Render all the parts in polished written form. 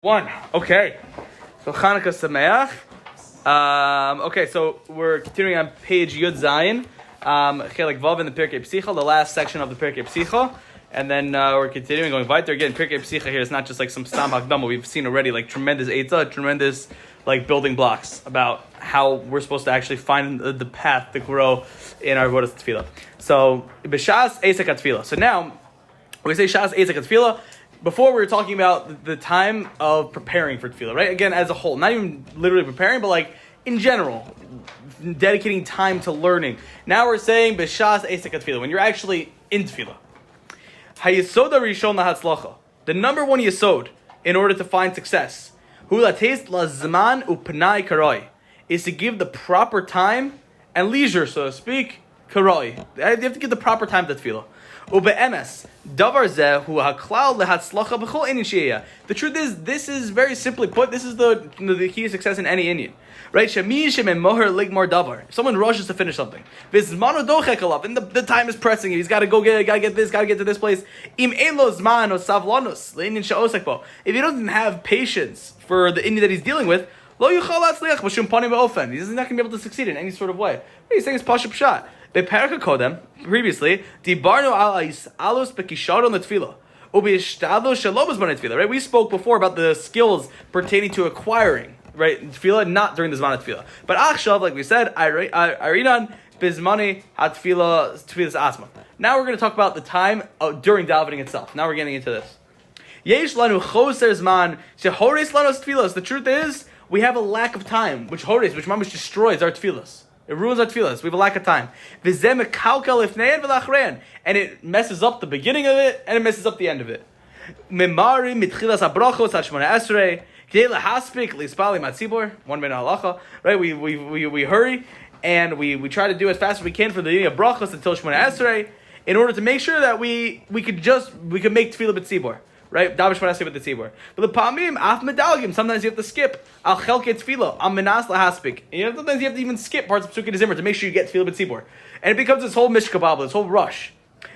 One. Okay. So Chanukah Sameach. Okay, so we're continuing on page Yud Zayin. Chelik Vav in the Pirkei Psicha, the last section of the Pirkei Psicha. And then we're continuing, going weiter. Again, Pirkei Psicha here is not just like some Stam Hakdama. We've seen already like tremendous Eitzah, tremendous like building blocks about how we're supposed to actually find the path to grow in our Avodas Tefillah. So, B'Shas Eisek HaTefillah. So now, we say Shas Eisek HaTefillah. Before we were talking about the time of preparing for tefillah, right? Again, as a whole, not even literally preparing, but like in general, dedicating time to learning. Now we're saying b'shas eisek tefillah, when you're actually in tefillah. Hayesod rishon lahatzlacha, the number one yesod in order to find success, hu lateis lazman upnai karoi, is to give the proper time and leisure, so to speak, karoi. You have to give the proper time to tefillah. Ube'emes, davar zeh hu haklal lehatzlacha b'chol inyan she'eya. The truth is, this is very simply put, this is the key to success in any inyan. Right? Shemi shemen moher ligmar davar. If someone rushes to finish something, v'zmano dochek alav, and the time is pressing. He's got to go get it, got to get this, got to get to this place. Im ein lo zman o savlanus le'inyan she'osek bo. If he doesn't have patience for the inyan that he's dealing with, lo yuchal latzliach b'shum panim v'ofen. He's not going to be able to succeed in any sort of way. What he's saying is pashup pshat. Beperka kodem, previously, dibarnu alus bekisharon letfila, ubishtadlo shalom b'zman tefillah. Right, we spoke before about the skills pertaining to acquiring, right, tefillah, not during the zman of tefillah. But achshav, like we said, arinan bizmani hatfila tefillas asma. Now we're going to talk about the time during davening itself. Now we're getting into this. Yesh lanu choser zman shehores lanos tefillas. The truth is, we have a lack of time, which mamish destroys our tefillas. It ruins our tefillas. We have a lack of time. And it messes up the beginning of it, and it messes up the end of it. One minute halacha, right? We hurry, and we try to do as fast as we can for the of brachos until Shemona Esrei, in order to make sure that we could make tefillah b'tzibor. Right? Davish Shemona Esrei with the tzibor. But the pamim af medalgim. Sometimes you have to skip al chelke tefillah am menas lahaspik. Sometimes you have to even skip parts of Psukei Zimmer to make sure you get tefillah b'tzibor. And it becomes this whole mishkababla, this whole rush.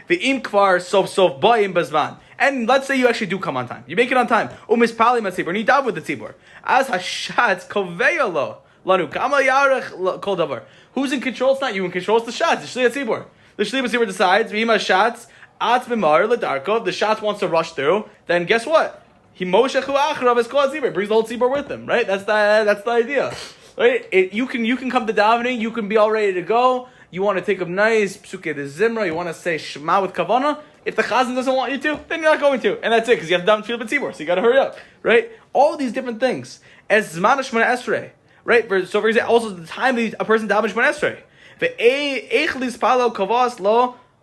The im kvar sof ba'im bazman. And let's say you actually do come on time. You make it on time. Umispali matzibor. And you dav with the tzibor. As hashatz koveyalo lanu kama yarech kol davar. Who's in control? It's not you in control. It's the shatz. The shliach tzibor. The shliach tzibor decides. V'ima shatz. The Shatz wants to rush through, then guess what? He brings the whole tzibur with him, right? That's the idea, right? You can come to davening, you can be all ready to go. You want to take a nice psukei de zimra, you want to say Shema with kavana. If the chazan doesn't want you to, then you're not going to, and that's it, because you have to daven tefillah b'tzibur, so you got to hurry up, right? All these different things as zman Shemona Esrei, right? So for example, also the time that a person davens Shemona Esrei,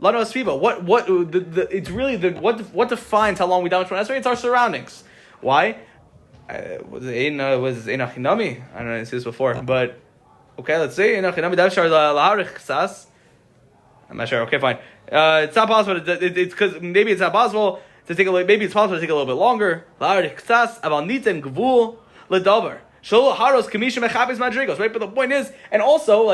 what defines how long we daven Shemona Esrei? It's our surroundings. Why? Was Einach Hinami? I don't know, I see this before, but okay, let's see. Einach Hinami Davshar Laharich Sas. I'm not sure. Okay, fine. It's not possible. It's because maybe it's not possible to take maybe it's possible to take a little bit longer. Laharich Sas Aval Nitem Gvul Ledavar. Sholo Haros Kamisha Mechabes Madrigos. Right, but the point is, and also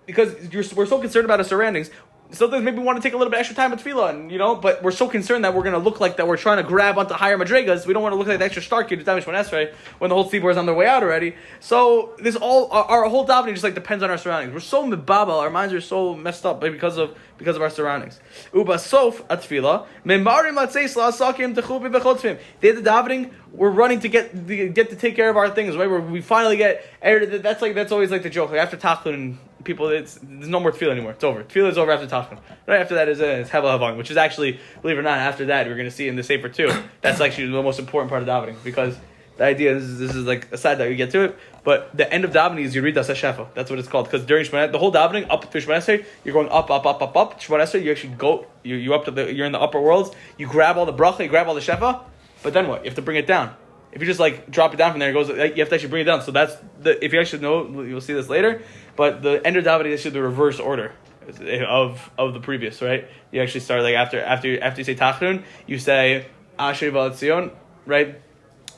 because we're so concerned about our surroundings. Sometimes maybe we want to take a little bit extra time with tefillah, and but we're so concerned that we're going to look like that we're trying to grab onto higher madrigas. We don't want to look like the extra stark kid to daven Shemona Esrei when the whole tzibur is on their way out already. So this our whole davening just depends on our surroundings. We're so mibabel, our minds are so messed up because of our surroundings. Uba sof at tefillah membarim latzeis la'asakim techubi v'chotzvim. Day of the davening, we're running to get to take care of our things, right? Where we finally get. That's always like the joke. Like after tachlin, people, there's no more tefillah anymore. It's over. Tefillah is over after tachton. Right after that is hevel havang, which is actually, believe it or not, after that we're going to see in the Sefer too. That's actually the most important part of davening, because the idea is this is like a side that we get to it. But the end of davening is Yeridas HaShefa. That's what it's called. Because during Shemona, the whole davening up to Shemona Esrei, you're going up. Shemona Esrei, you actually go, you're in the upper worlds. You grab all the bracha, you grab all the shefa. But then what? You have to bring it down. If you just drop it down from there, it goes. You have to actually bring it down. So that's if you actually know, you'll see this later. But the end of davening is the reverse order of the previous, right? You actually start after you say tachrun, you say Asher V'Atzion, right?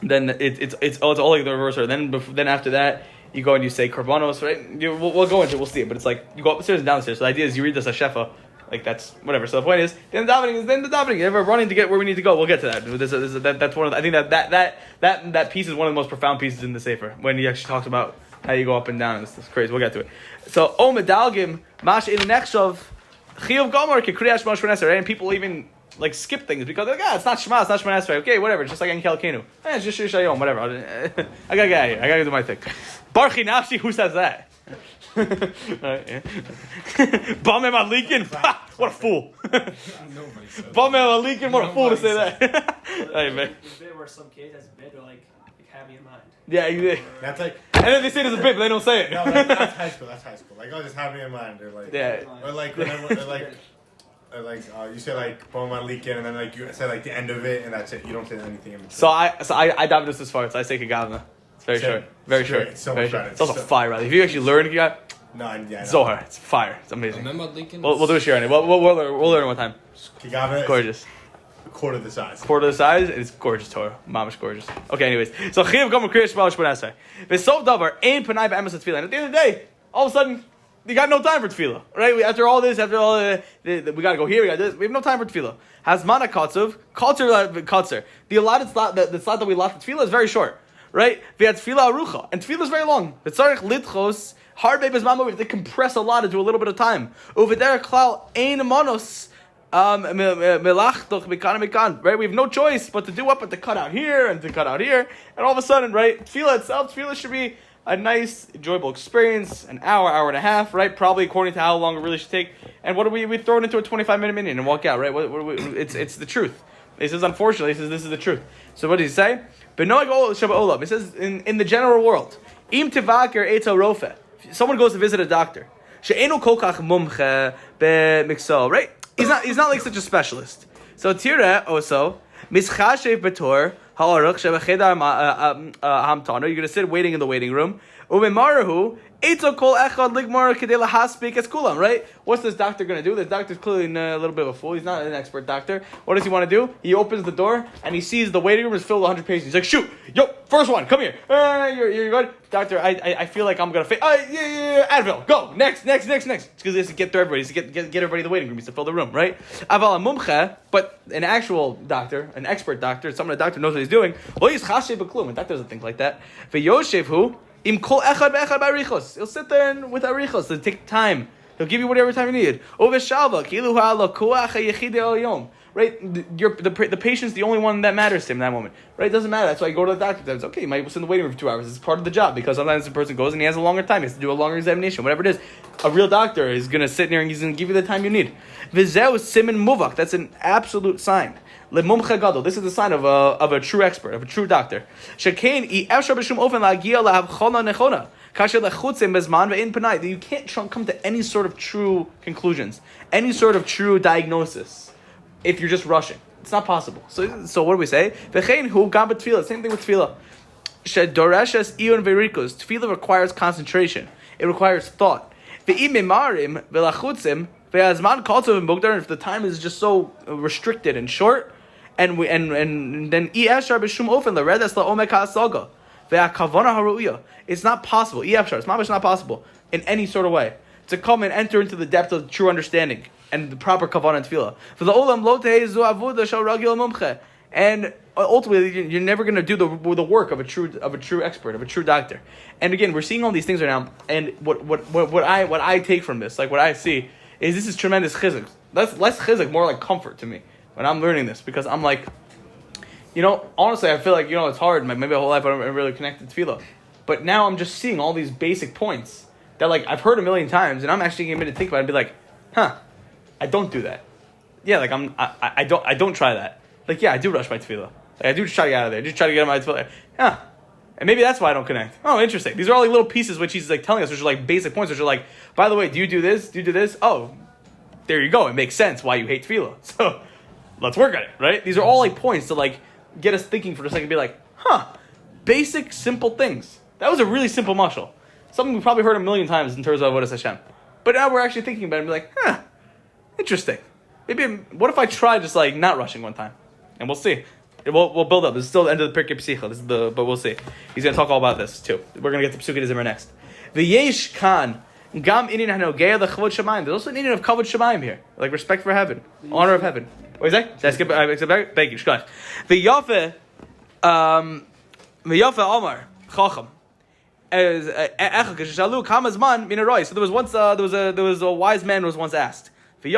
Then it's all like the reverse order. Then after that, you go and you say korbanos, right? We'll go into it. We'll see it. But it's like you go upstairs and downstairs. So the idea is you read this Hashefa Like that's whatever. So the point is, then the davening. If we're running to get where we need to go, we'll get to that. That's one of I think that piece is one of the most profound pieces in the Sefer when he actually talks about how you go up and down. It's crazy. We'll get to it. So medalgim mash in nechshav chiyuv gomer kekriyash shema shmoneser. And people even like skip things because they're like, it's not Shema, it's not Shema Esrei. Okay, whatever. It's just like Enkel Kenu. It's just Shir Shayom, whatever. I gotta get out of here. I gotta do my thing. Barchi Nafshi, who says that? Bamem Alikin, what a fool! Bamem Alikin, what a fool to say that. Hey man. The bit where some kid has a bit, they're like have me in mind. Yeah, that's like. And then they say there's a bit, but they don't say it. No, that's high school. That's high school. Like, oh, just have me in mind. Or like, yeah. Or like, you say like Boma Leakin, and then like you say like the end of it, and that's it. You don't say anything in between. So I dive this as far as I say Kagavna. It's very short. Very short. It's so very much short. better. It's also fire, right? If you actually learn Kagavna, Zohar, it's fire. It's amazing. We'll do a share on it. We'll learn one time. Kagavna, gorgeous. A quarter of the size. Quarter of the size. It's gorgeous Torah. Mamish gorgeous. Okay, anyways. So Chiv Gomer Kriyash Shema Shmonaseh. V'sov davar ein panai b'emes tefillah. And at the end of the day, all of a sudden, you got no time for tefillah, right? After all this, after all, we gotta go here, we got this. We have no time for tefillah. Hazmana katzer. The allotted slot, the slot that we allot for tefillah is very short, right? We had tefillah arucha, and tefillah is very long. V'tzarich litchos hard babies mama. We have to compress a lot into a little bit of time. Uveder klal ein manos. Right? We have no choice but to do what, but to cut out here and to cut out here, and all of a sudden, right? Tefillah should be a nice, enjoyable experience, an hour and a half, right? Probably according to how long it really should take. And what do we throw it into a 25-minute minyan and walk out, right? It's the truth. He says, unfortunately, this is the truth. So what does he say? He says, in the general world, im tivaker etel rofe. Someone goes to visit a doctor. She'enu kokach mumche be'mikso, right? He's not like such a specialist. So tira also mischashev betor ha'aruch shebechedar hamtana. You're gonna sit waiting in the waiting room. Umemarahu eto kol echad ligmar kedei lahaspik es kulam. Right? What's this doctor gonna do? This doctor's clearly a little bit of a fool. He's not an expert doctor. What does he want to do? He opens the door and he sees the waiting room is filled with 100 patients. He's like, shoot, yo, first one, come here. You're good, doctor. I feel like I'm gonna fail. Yeah, Advil, go next. It's because he has to get through everybody. He has to get everybody in the waiting room. He has to fill the room, right? Aval mumche, but an actual doctor, an expert doctor, someone a doctor knows what he's doing. Lo yischashev beklum. A doctor doesn't think like that. V'yoshev hu. Im kol echad ve'echad ba'arichos. He'll sit there with arichos. He'll take time. He'll give you whatever time you need. Oveshalva kilu ha'alokuach ha'yechid ha'yom. Right, the patient's the only one that matters to him in that moment. Right, it doesn't matter. That's why you go to the doctor. It's okay. You might sit in the waiting room for 2 hours. It's part of the job because sometimes the person goes and he has a longer time. He has to do a longer examination. Whatever it is, a real doctor is going to sit there and he's going to give you the time you need. V'zeu simin muvak. That's an absolute sign. Lemumche gadol. This is the sign of a true expert, of a true doctor. Shekain I efshar b'shum ofen la'agia la'havchona nechona. You can't come to any sort of true conclusions, any sort of true diagnosis if you're just rushing. It's not possible. So what do we say? Same thing with tefillah. Tefillah requires concentration. It requires thought. If the time is just so restricted and short, and then it's not possible. It's not possible in any sort of way to come and enter into the depth of true understanding and the proper kavanah and tefillah. For the olam lo tehezu avoda shel ragil mumche, and ultimately you're never going to do the work of a true expert, of a true doctor. And again, we're seeing all these things right now. And what I take from this, like what I see, is this is tremendous chizuk. That's less chizuk, more like comfort to me when I'm learning this, because I'm like, honestly, I feel like it's hard. Maybe my whole life I don't really connect to tefillah, but now I'm just seeing all these basic points that like I've heard a million times, and I'm actually getting to think about it and be like, I don't do that. Yeah, like I don't try that. Like, yeah, I do rush my tefillah. Like, I do try to get out of there. I do try to get out of my tefillah. And maybe that's why I don't connect. Oh, interesting. These are all like little pieces which he's like telling us, which are like basic points, which are like, by the way, do you do this? Do you do this? Oh, there you go. It makes sense why you hate tefillah. So let's work on it, right? These are all like points to like get us thinking for a second, be like, basic, simple things. That was a really simple mashal. Something we probably heard a million times in terms of Avodas Hashem. But now we're actually thinking about it and be like, interesting. Maybe, what if I try just like not rushing one time? And we'll see. We'll build up. This is still the end of the Pirkei Psicha. But we'll see. He's going to talk all about this too. We're going to get to Psukei Zimmer next. V'yesh kan Gam inin hanogea the chavod shamayim. There's also an inin of kavod shamayim here, like respect for heaven, honor of heaven. What is that? That's good. Thank you. Shkach. The yafe, Omar chacham. So there was once there was a wise man who was once asked. So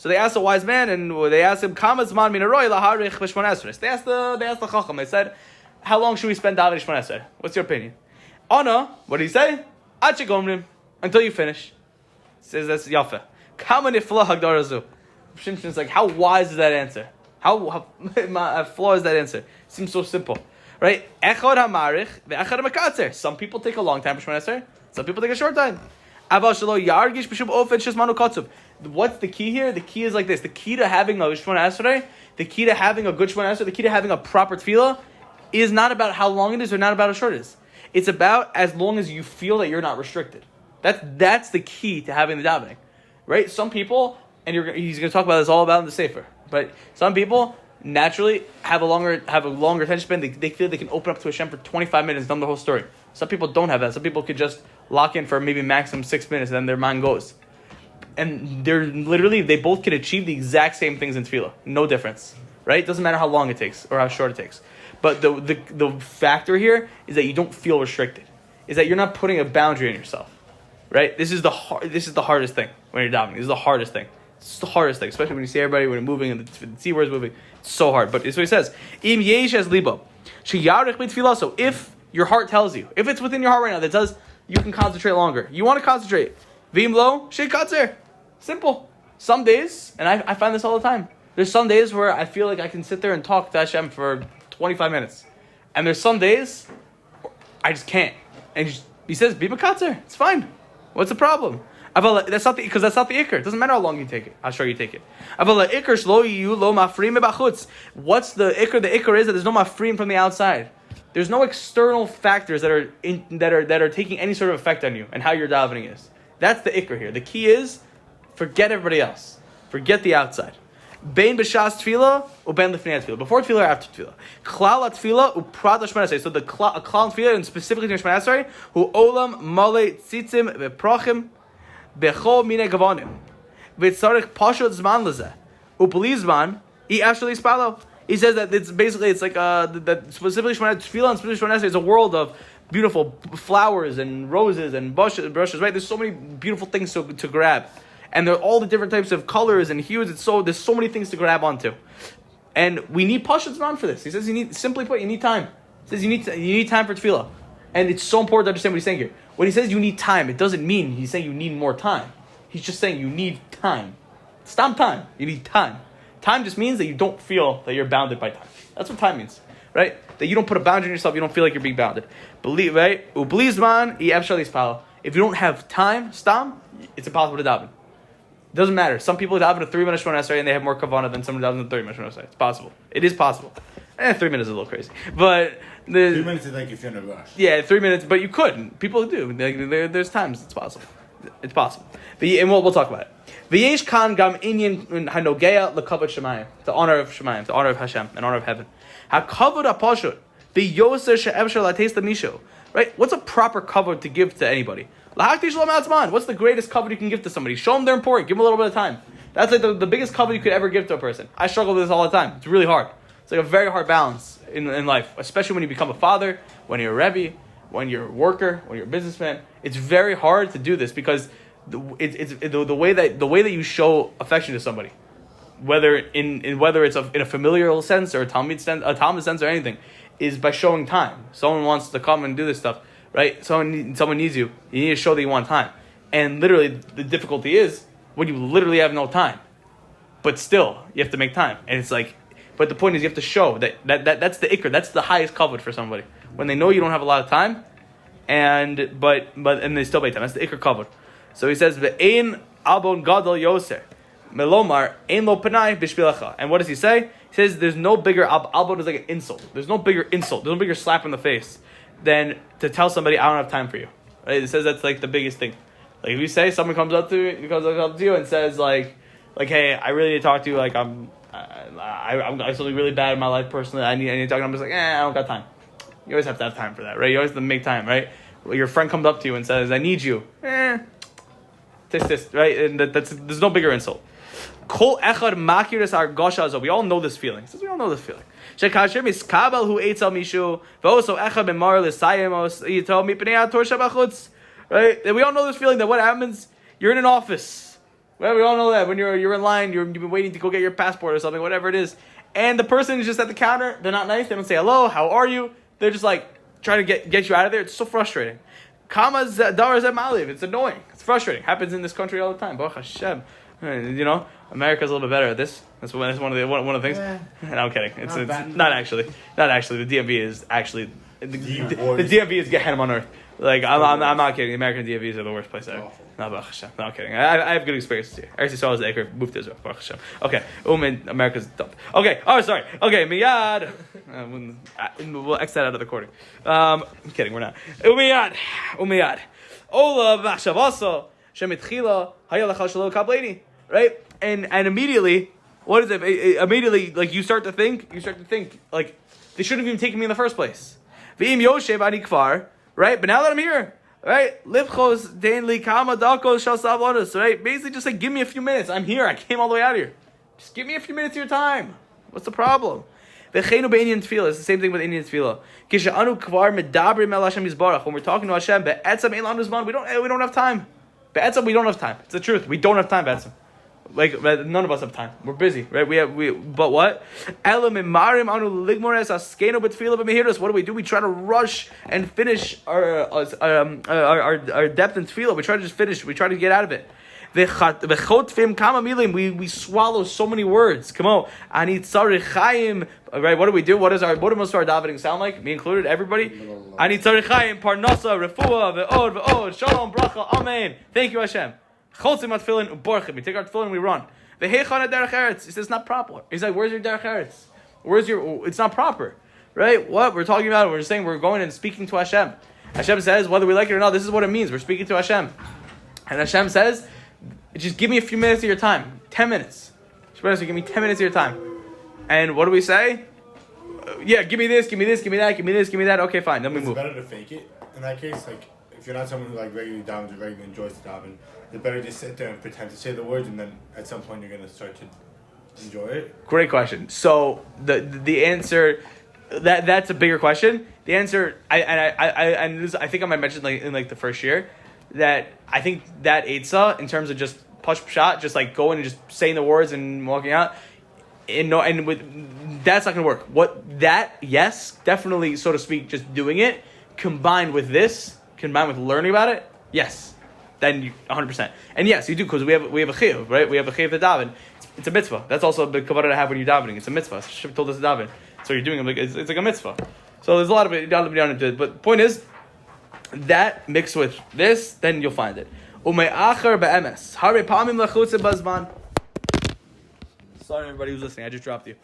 they asked a wise man and they asked him, They asked the chacham. They said, how long should we spend davening Shemona Esrei? What's your opinion? Anna, what did he say? Until you finish. He says that's yafa. Shimshon's like, how wise is that answer? How flaw is that answer? Seems so simple. Right? Some people take a long time for Shemona Esrei. Some people take a short time. What's the key here? The key is like this. The key to having a Shemona Esrei, the key to having a good Shemona Esrei, the key to having a proper tefillah is not about how long it is or not about how short it is. It's about as long as you feel that you're not restricted. That's the key to having the davening. Right? Some people, and he's going to talk about this all about in the Sefer, but some people naturally have a longer attention span. They feel they can open up to Hashem for 25 minutes and tell them the whole story. Some people don't have that. Some people could just lock in for maybe maximum 6 minutes and then their mind goes. And they both can achieve the exact same things in tefillah. No difference. Right? It doesn't matter how long it takes or how short it takes. But the factor here is that you don't feel restricted. Is that you're not putting a boundary on yourself. Right? This is the hardest thing when you're davening. This is the hardest thing. It's the hardest thing, especially when you see everybody when you're moving and the T word is moving. It's so hard. But it's what he says. Im yesh es libo. Sheyarech b'tefillah. So if your heart tells you, if it's within your heart right now that says you can concentrate longer, you want to concentrate. Vim lo shekatzer. Simple. Some days, and I find this all the time. There's some days where I feel like I can sit there and talk to Hashem for 25 minutes, and there's some days I just can't. And he says, "Be makatzer. It's fine. What's the problem?" That's not the ikr. It doesn't matter how long you take it. How short you take it. What's the ikr? The ikr is that there's no mafrim from the outside. There's no external factors that are taking any sort of effect on you and how your davening is. That's the ikr here. The key is forget everybody else. Forget the outside. Bein b'shas tefillah or bein lifnei tefillah. Before tefillah or after tefillah. Klal tefillah uprat Shemona Esrei. So the klal tefillah and specifically Shemona Esrei who olam male tzitzim ve'prochim bechol mine gavonim v'tzarich pashut zman lezeh upli zman I actually spalo. He says that it's like that specifically Shemona Tefillah and specifically Shemona Esrei is a world of beautiful flowers and roses and brushes, right? There's so many beautiful things to grab. And there are all the different types of colors and hues. There's so many things to grab onto. And we need Pashut Zman for this. He says simply put, you need time. He says you need time for Tefillah. And it's so important to understand what he's saying here. When he says you need time, it doesn't mean he's saying you need more time. He's just saying you need time. Stop time. You need time. Time just means that you don't feel that you're bounded by time. That's what time means, right? That you don't put a boundary on yourself. You don't feel like you're being bounded. Believe, right? If you don't have time, stam, it's impossible to daven. It doesn't matter. Some people daven a 3-minute Shemona Esrei and they have more kavanah than someone who daven a 30-minute Shemona Esrei. It's possible. It is possible. 3 minutes is a little crazy, but 3 minutes is like if you're in a rush. Yeah, 3 minutes, but you could. People do. There's times it's possible. It's possible. And we'll talk about it. V'yesh kan gam inyan hanogea lekavod shemayim, the honor of Shemayim, the honor of Hashem, and honor of heaven. Hakavod hapashut v'yoser she'efshar lateis l'misho. Right? What's a proper kavod to give to anybody? Lahakti shalom atzman. What's the greatest kavod you can give to somebody? Show them they're important. Give them a little bit of time. That's like the biggest kavod you could ever give to a person. I struggle with this all the time. It's really hard. It's like a very hard balance in life, especially when you become a father, when you're a rebbe, when you're a worker, when you're a businessman. It's very hard to do this because the way that you show affection to somebody, whether it's in a familial sense or a Talmud sense or anything, is by showing time. Someone wants to come and do this stuff, right? Someone needs you. You need to show that you want time. And literally, the difficulty is when you literally have no time, but still you have to make time. And it's like, but the point is you have to show that's the ikr. That's the highest kavod for somebody when they know you don't have a lot of time, and they still make time. That's the ikr kavod. So he says, "Ve'ein albon gadol yoser, melomar ein lo panai b'shbilecha." And what does he say? He says, "There's no bigger albon is like an insult. There's no bigger insult. There's no bigger slap in the face than to tell somebody I don't have time for you." Right? It says that's like the biggest thing. Like if you say someone comes up to you and says like, "Hey, I really need to talk to you. Like I'm something really bad in my life personally. I need to talk." And I'm just like, I don't got time. You always have to have time for that, right? You always have to make time, right? your friend comes up to you and says, "I need you." This, right? And there's no bigger insult. Kol echad makiris hargasha azah. We all know this feeling. He says we all know this feeling. Shekasher miskabel hu eitzel mishu v'oso echad b'mar l'sayemos yitol mipnei ator shabachutz. Right? And we all know this feeling that what happens? You're in an office. Right? We all know that when you're in line, you've been waiting to go get your passport or something, whatever it is, and the person is just at the counter. They're not nice. They don't say hello. How are you? They're just like trying to get you out of there. It's so frustrating. Kama's dar zeh maliv. It's annoying. It's frustrating. Happens in this country all the time. Baruch Hashem. You know, America's a little bit better at this. That's one of the things. No, I'm kidding. It's not actually. Not actually. The DMV is actually the DMV is Gehenna on earth. Like I'm not kidding. American DMVs are the worst place ever. No, Baruch Hashem. No, I'm kidding. I have good experiences here. I actually saw as the acre moved to Israel. Baruch Hashem. Okay. America's dumb. Okay. Oh, sorry. Okay. Miyad. We'll X that out of the recording. I'm kidding. We're not. Umiyad. Ola v'achshavasa shemitchila hayalachal shalom kableni. Right? And immediately, what is it? Immediately, like you start to think, like they shouldn't have even taken me in the first place. V'im yoshev ani kfar. Right? But now that I'm here, right? Livchos dein li kama dakos shal savonos. Right? Basically, just like give me a few minutes. I'm here. I came all the way out here. Just give me a few minutes of your time. What's the problem? V'cheinu be'inyan tefillah. It's the same thing with Indian tefillah. Kishe'anu kvar medabrim el Hashem yizbarach. When we're talking to Hashem, be'etzam ein lanu zman. We don't have time. Be'etzam, we don't have time. It's the truth. We don't have time, be'etzam. Like none of us have time. We're busy, right? But what? What do? We try to rush and finish our depth in tefillah. We try to just finish. We try to get out of it. We swallow so many words. Come on, right? What do? What do most of our davening sound like? Me included, everybody. Ani tzarich parnasa, refuah, ve'od, shalom, bracha, amen. Thank you, Hashem. We take our tefillin and we run. He says it's not proper. He's like, where's your derech eretz? It's not proper. Right? What? We're talking about it. We're saying we're going and speaking to Hashem. Hashem says, whether we like it or not, this is what it means. We're speaking to Hashem. And Hashem says, just give me a few minutes of your time. 10 minutes. Give me 10 minutes of your time. And what do we say? Yeah, give me this, give me this, give me that, give me this, give me that. Okay, fine. Then we move. It's better to fake it in that case. Like, if you're not someone who like regularly davens or regularly enjoys to daven, it's better to sit there and pretend to say the words, and then at some point you're gonna start to enjoy it. Great question. So the answer, that's a bigger question. The answer, I think I might mention like in like the first year that I think that Eitzah in terms of just push shot, just like going and just saying the words and walking out, that's not gonna work. Yes, definitely, so to speak, just doing it combined with learning about it, yes. Then 100%. And yes, you do, because we have a chiyuv, right? We have a chiyuv to daven. It's a mitzvah. That's also the kavanah to have when you're davening. It's a mitzvah. Hashem told us to daven. So you're doing it. It's like a mitzvah. So there's a lot of it down into it. But the point is, that mixed with this, then you'll find it. Ume'achar be'emes. Harei pa'amim lachutz bazman. Sorry, everybody who's listening. I just dropped you.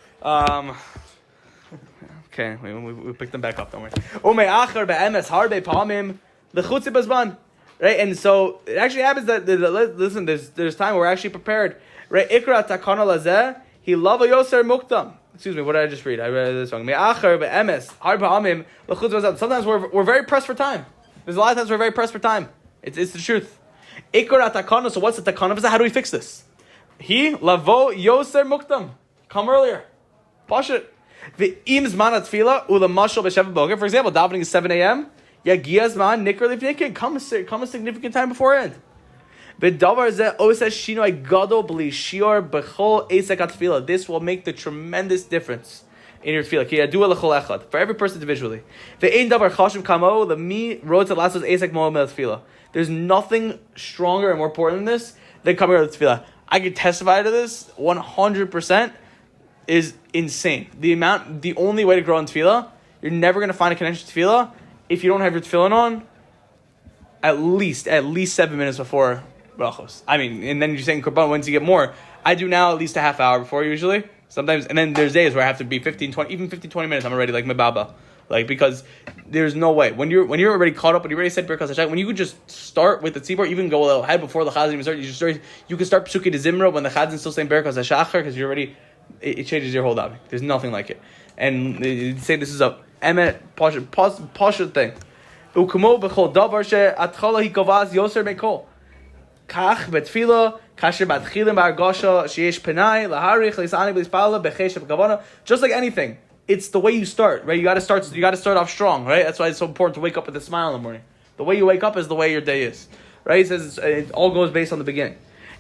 Okay, we picked them back up. Don't worry. Ume'achar be'emes. Harei pa'amim lachutz bazman. Right, and so it actually happens that listen, there's time where we're actually prepared. Right, ikra takana lazeh he lava yoser muktam. Excuse me, what did I just read? I read this wrong. Me'achar be'emes har ba'amim l'chutz bazman. Sometimes we're very pressed for time. There's a lot of times we're very pressed for time. It's the truth. Ikra takana. So what's the takana? How do we fix this? He lavo yoser muktam. Come earlier. Push it. Ve'im zman atfila ulamashal b'shev boger. For example, davening is 7 a.m. Yagiyazman nikr lifnekid. Come a significant time beforehand. This will make the tremendous difference in your tefillah. For every person individually. There's nothing stronger and more important than this than coming to the tefillah. I can testify to this 100% is insane. The only way to grow in tefillah, you're never going to find a connection to tefillah if you don't have your tefillin on at least 7 minutes before brachos. I mean, and then you're saying korban, once you get more. I do now at least a half hour before usually. Sometimes, and then there's days where I have to be 15, 20 minutes, I'm already like mebaba. Like, because there's no way. When you're already caught up, when you already said Birkas HaShachar, when you could just start with the tzibor, even go a little ahead before the chazan even start, you can start Psuki de Zimra when the chazan's still saying Birkas HaShachar, because you're already, it changes your whole davening. There's nothing like it. And they say this is a emet, pasha thing. Ukmo b'chol davar she'atchala hikovaz yoser mekol. Kach betfilah kasher batchilim b'argasha sheyesh penai laharich lisani b'lispala b'cheshav kavana. Just like anything, it's the way you start, right? You got to start off strong, right? That's why it's so important to wake up with a smile in the morning. The way you wake up is the way your day is, right? He says it all goes based on the beginning,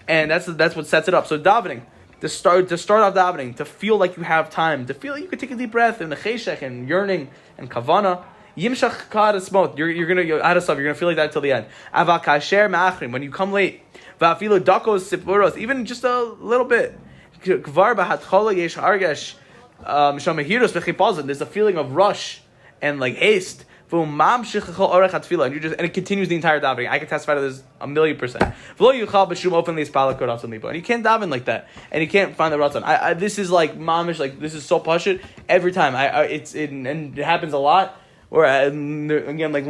and that's what sets it up. So davening, to start off davening, to feel like you have time, to feel like you can take a deep breath in the cheshek and yearning and kavana. Yimshach kadasmot. You're gonna feel like that till the end. Avak kasher ma'achrim. When you come late, va'afilu dakos sipuros. Even just a little bit. Kvar b'hatchola yesh hargesh shamahirus v'chipazin. There's a feeling of rush and like haste. And it continues the entire davening. I can testify to this 1,000,000%. And you can't daven like that, and you can't find the ratzon. This is like mamish, like this is so pashut every time. And it happens a lot. Or again, like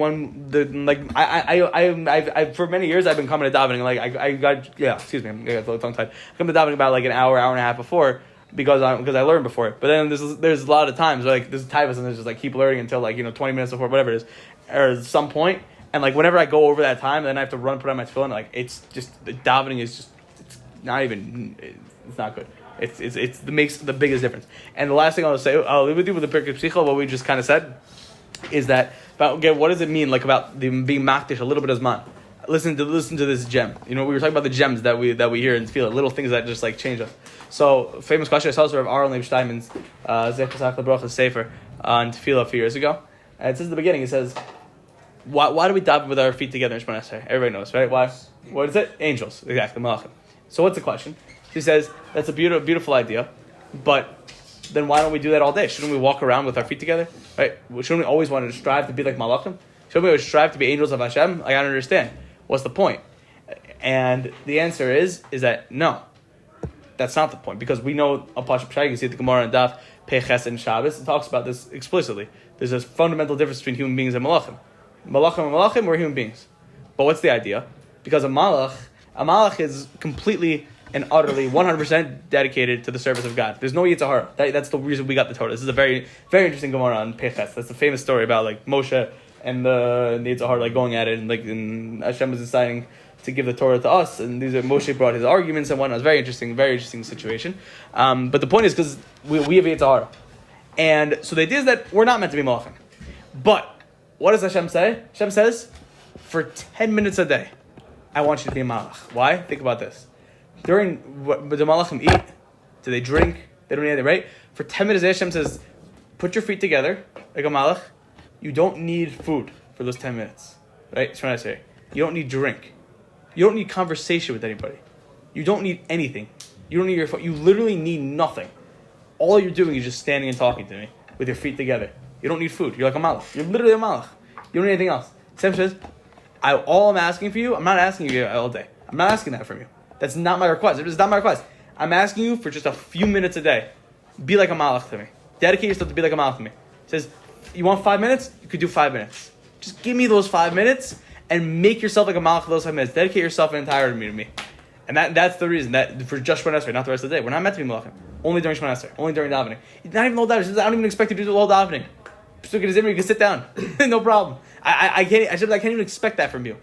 I've for many years I've been coming to davening. Like I got excuse me, I got a little tongue tied. I come to davening about like an hour and a half before. Because I learned before it. But then there's a lot of times where, like there's typos and there's just like keep learning until like 20 minutes before whatever it is, or some point. And like whenever I go over that time, then I have to run put on my tefillin. Like it's just the davening is just it's not good. It makes the biggest difference. And the last thing I'll say, I'll leave with you with the Pirkei Psicha. What we just kind of said is that about again, what does it mean like about being makdish a little bit as man? Listen to this gem. We were talking about the gems that we hear and feel, little things that just like change us. So, famous question I saw Rav Ari Shiur's Zechus Bracha Sefer on Tefillah a few years ago. And it says at the beginning, it says, why do we daven with our feet together in Shemona Esrei? Everybody knows, right? Why? What is it? Angels. Exactly, Malachim. So what's the question? He says, that's a beautiful idea, but then why don't we do that all day? Shouldn't we walk around with our feet together? Right? Shouldn't we always want to strive to be like Malachim? Shouldn't we always strive to be angels of Hashem? Like, I don't understand. What's the point? And the answer is that no. That's not the point, because we know a Pasha Pshai, you can see the Gemara and Daf Peches and Shabbos. It talks about this explicitly. There's a fundamental difference between human beings and malachim. Malachim, we're human beings. But what's the idea? Because a malach is completely and utterly 100% dedicated to the service of God. There's no Yetzer Hara. That's the reason we got the Torah. This is a very, very interesting Gemara on Peches. That's a famous story about like Moshe and the Yetzer Hara like going at it, and Hashem was deciding to give the Torah to us, and Moshe brought his arguments and whatnot. It was very interesting situation. But the point is because we have Yetzer Hara, and so the idea is that we're not meant to be malachim. But what does Hashem say? Hashem says, for 10 minutes a day, I want you to be a malach. Why? Think about this. During what the malachim eat, do they drink? They don't eat anything, right? For 10 minutes, Hashem says, put your feet together like a malach. You don't need food for those 10 minutes, right? That's what I say. You don't need drink. You don't need conversation with anybody. You don't need anything. You don't need your phone. You literally need nothing. All you're doing is just standing and talking to me with your feet together. You don't need food. You're like a malach. You're literally a malach. You don't need anything else. Sam says, all I'm asking for you, I'm not asking you all day. I'm not asking that from you. That's not my request. It's not my request. I'm asking you for just a few minutes a day. Be like a malach to me. Dedicate yourself to be like a malach to me. He says, you want 5 minutes? You could do 5 minutes. Just give me those 5 minutes and make yourself like a malach for those 5 minutes. Dedicate yourself entirely to me. And that's the reason that for just Shemona Esrei, not the rest of the day. We're not meant to be malachim. Only during Shemona Esrei. Only during davening. Not even all davening. I don't even expect you to do all davening. You can sit down. No problem. I can't even expect that from you.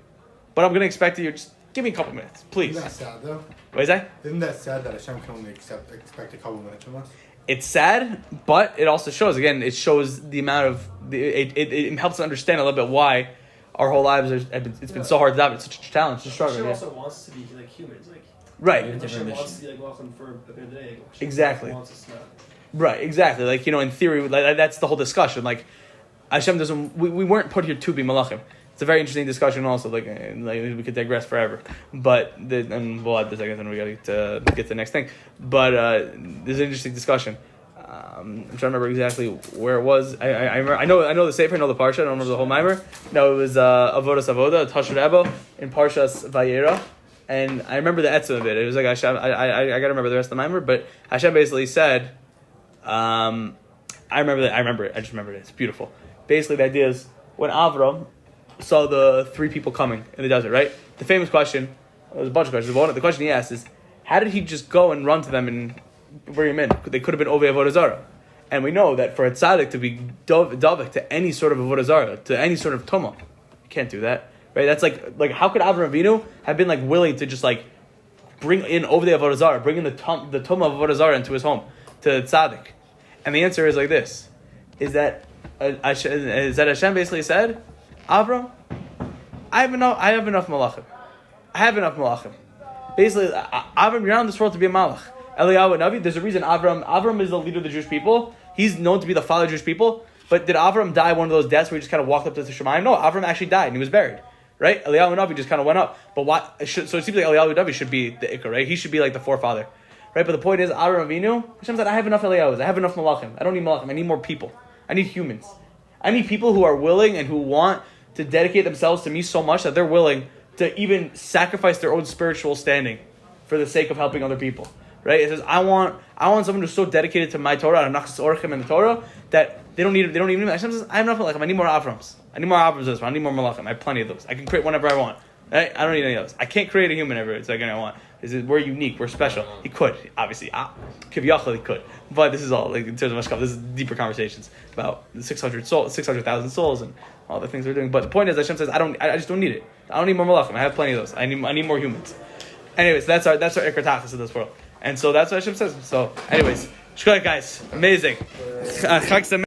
But I'm going to expect you. Just give me a couple minutes, please. Isn't that sad, though? What is that? Isn't that sad that Hashem can only expect a couple minutes from us? It's sad, but it also shows, again, it shows the amount of, it helps us understand a little bit why our whole lives, it's been so hard to daven. It's such a challenge, such a struggle. Hashem also wants to be like humans. Like, right. Hashem wants to be like welcome for a bit of the day. Exactly. Wants us not. Right, exactly. Like, in theory, like, that's the whole discussion. Like, Hashem doesn't, we weren't put here to be malachim. It's a very interesting discussion also, like we could digress forever. But, and we'll add this, I guess, and we got to get to the next thing. But there's an interesting discussion. I'm trying to remember exactly where it was. I know the Sefer, I know the Parsha, I don't remember the whole Mimer. No, it was Avodas Avoda, Tashur Ebo, in Parshas Vayera. And I remember the etzem of it. It was like Hashem, I got to remember the rest of the Mimer, but Hashem basically said, I remember it. I just remember it. It's beautiful. Basically, the idea is, when Avram saw the three people coming in the desert, right? The famous question, there's a bunch of questions, but the question he asked is, how did he just go and run to them and bring him in? They could have been Ovei Avodah Zarah. And we know that for a tzaddik to be dovek to any sort of Avodah Zarah, to any sort of tumah, You can't do that, right? That's like how could Avraham Avinu have been like willing to just like bring in over the Avodah Zarah, bring in the tomb of Avodah Zarah into his home to tzaddik? And the answer is like this: is that Hashem basically said, Avram, I have enough malachim. I have enough malachim. Basically, Avram, you're not in this world to be a malach. Eliyahu and Navi, there's a reason Avram is the leader of the Jewish people. He's known to be the father of the Jewish people. But did Avram die one of those deaths where he just kind of walked up to the Shemayim? No, Avram actually died and he was buried. Right? Eliyahu and Navi just kind of went up. But so it seems like Eliyahu and Navi should be the Ikar, right? He should be like the forefather. Right? But the point is, Avram Avinu, Hashem said, I have enough Eliyahus. I have enough malachim. I don't need malachim. I need more people. I need humans. I need people who are willing and who want to dedicate themselves to me so much that they're willing to even sacrifice their own spiritual standing for the sake of helping other people. Right? It says, I want someone who's so dedicated to my Torah and Nachas Orchim and the Torah that they don't even Hashem says, I have enough malachim. I need more Avrams. I need more Avrams. I need more malachim. I have plenty of those. I can create whenever I want. Right? I don't need any of those. I can't create a human every second I want. We're unique. We're special. He could, obviously. Kiviyachal, he could. But this is all, like, in terms of Mashkav, this is deeper conversations about the 600,000 souls and all the things we're doing. But the point is, Hashem says, I just don't need it. I don't need more malachim. I have plenty of those. I need more humans. Anyways, that's our Iker Tachlis of this world. And so that's what Hashem says. So, anyways, shkoyach, guys. Amazing.